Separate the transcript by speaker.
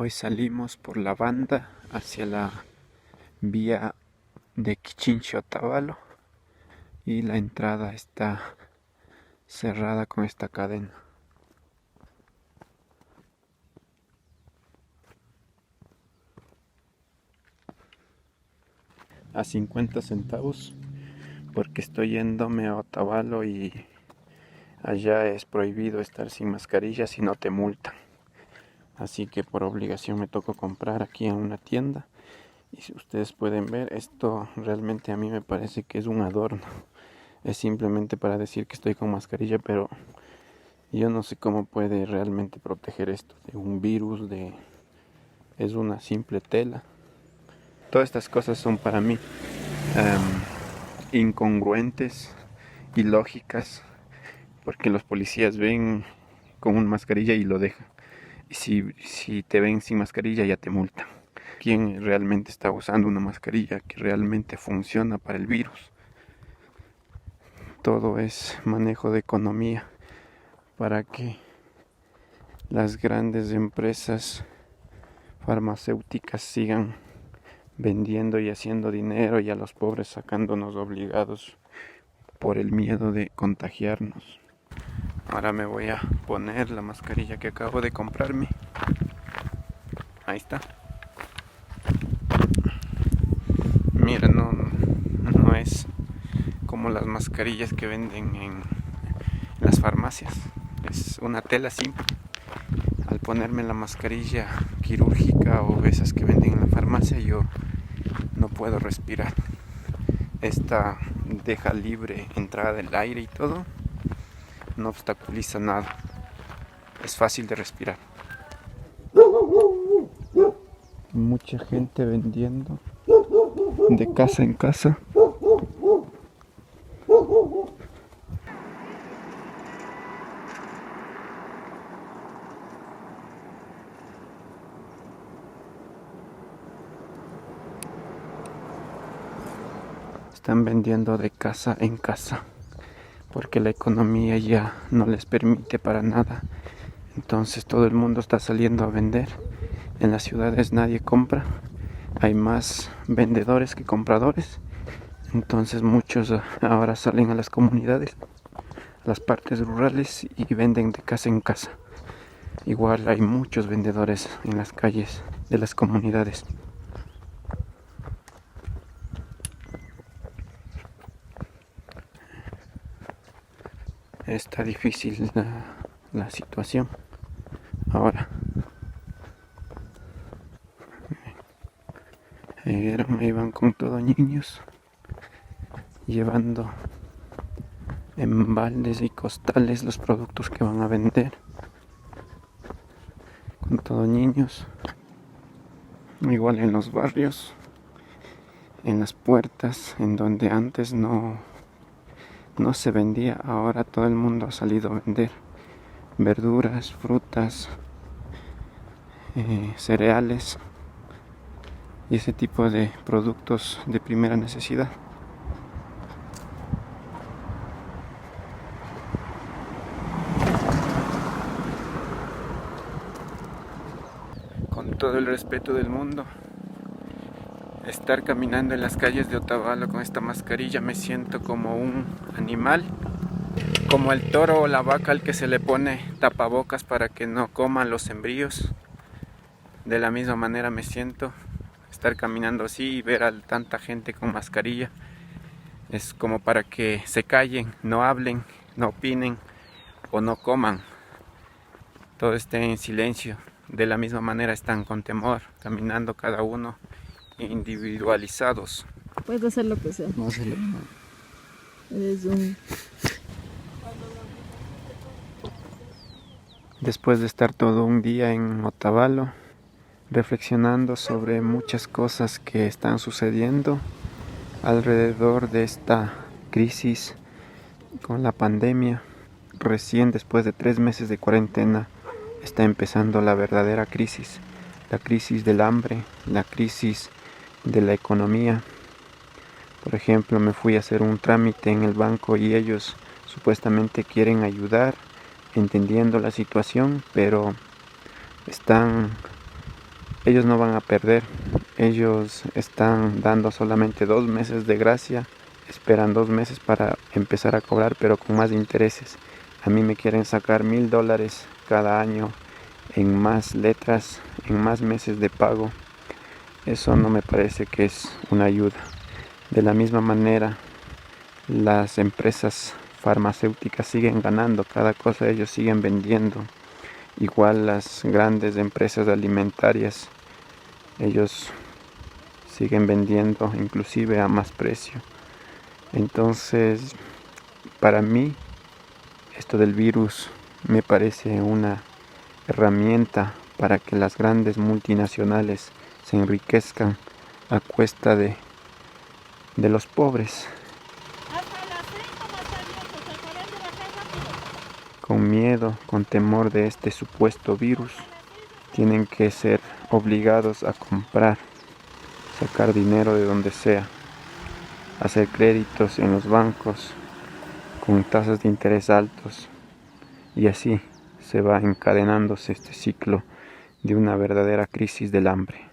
Speaker 1: Hoy salimos por la banda hacia la vía de Quichincho-Otavalo y la entrada está cerrada con esta cadena. A 50 centavos porque estoy yéndome a Otavalo y allá es prohibido estar sin mascarilla si no te multan. Así que por obligación me tocó comprar aquí en una tienda. Y si ustedes pueden ver, esto realmente a mí me parece que es un adorno. Es simplemente para decir que estoy con mascarilla, pero yo no sé cómo puede realmente proteger esto de un virus, es una simple tela. Todas estas cosas son para mí incongruentes, ilógicas, porque los policías ven con una mascarilla y lo dejan. Y si te ven sin mascarilla ya te multan. ¿Quién realmente está usando una mascarilla que realmente funciona para el virus? Todo es manejo de economía para que las grandes empresas farmacéuticas sigan vendiendo y haciendo dinero y a los pobres sacándonos obligados por el miedo de contagiarnos. Ahora me voy a poner la mascarilla que acabo de comprarme. Ahí está. Mira, no es como las mascarillas que venden en las farmacias. Es una tela simple. Al ponerme la mascarilla quirúrgica o esas que venden en la farmacia, yo no puedo respirar. Esta deja libre entrada del aire y todo. No obstaculiza nada. Es fácil de respirar. Mucha gente vendiendo de casa en casa. Están vendiendo de casa en casa porque la economía ya no les permite para nada. Entonces todo el mundo está saliendo a vender. En las ciudades nadie compra. Hay más vendedores que compradores. Entonces muchos ahora salen a las comunidades, a las partes rurales y venden de casa en casa. Igual hay muchos vendedores en las calles de las comunidades. Está difícil la situación ahora. Me iban con todos niños, llevando en baldes y costales los productos que van a vender. Con todos niños. Igual en los barrios, en las puertas, en donde antes no se vendía, ahora todo el mundo ha salido a vender verduras, frutas, cereales y ese tipo de productos de primera necesidad. Con todo el respeto del mundo, estar caminando en las calles de Otavalo con esta mascarilla me siento como un animal, como el toro o la vaca al que se le pone tapabocas para que no coman los sembríos. De la misma manera me siento estar caminando así y ver a tanta gente con mascarilla. Es como para que se callen, no hablen, no opinen o no coman. Todo esté en silencio. De la misma manera están con temor, caminando cada uno individualizados.
Speaker 2: Puedes hacer lo que sea.
Speaker 1: No hacerlo.
Speaker 2: Eres un...
Speaker 1: Después de estar todo un día en Otavalo, reflexionando sobre muchas cosas que están sucediendo alrededor de esta crisis con la pandemia, recién después de 3 meses de cuarentena está empezando la verdadera crisis, la crisis del hambre, la crisis de la economía. Por ejemplo, me fui a hacer un trámite en el banco y ellos supuestamente quieren ayudar, entendiendo la situación, pero están ellos no van a perder. Ellos están dando solamente 2 meses de gracia, esperan 2 meses para empezar a cobrar, pero con más intereses. A mí me quieren sacar $1000 cada año en más letras, en más meses de pago. Eso no me parece que es una ayuda. De la misma manera, las empresas farmacéuticas siguen ganando, cada cosa ellos siguen vendiendo. Igual las grandes empresas alimentarias, ellos siguen vendiendo inclusive a más precio. Entonces, para mí, esto del virus me parece una herramienta para que las grandes multinacionales se enriquezcan a cuesta de los pobres. Con miedo, con temor de este supuesto virus, tienen que ser obligados a comprar, sacar dinero de donde sea, hacer créditos en los bancos con tasas de interés altos, y así se va encadenándose este ciclo de una verdadera crisis del hambre.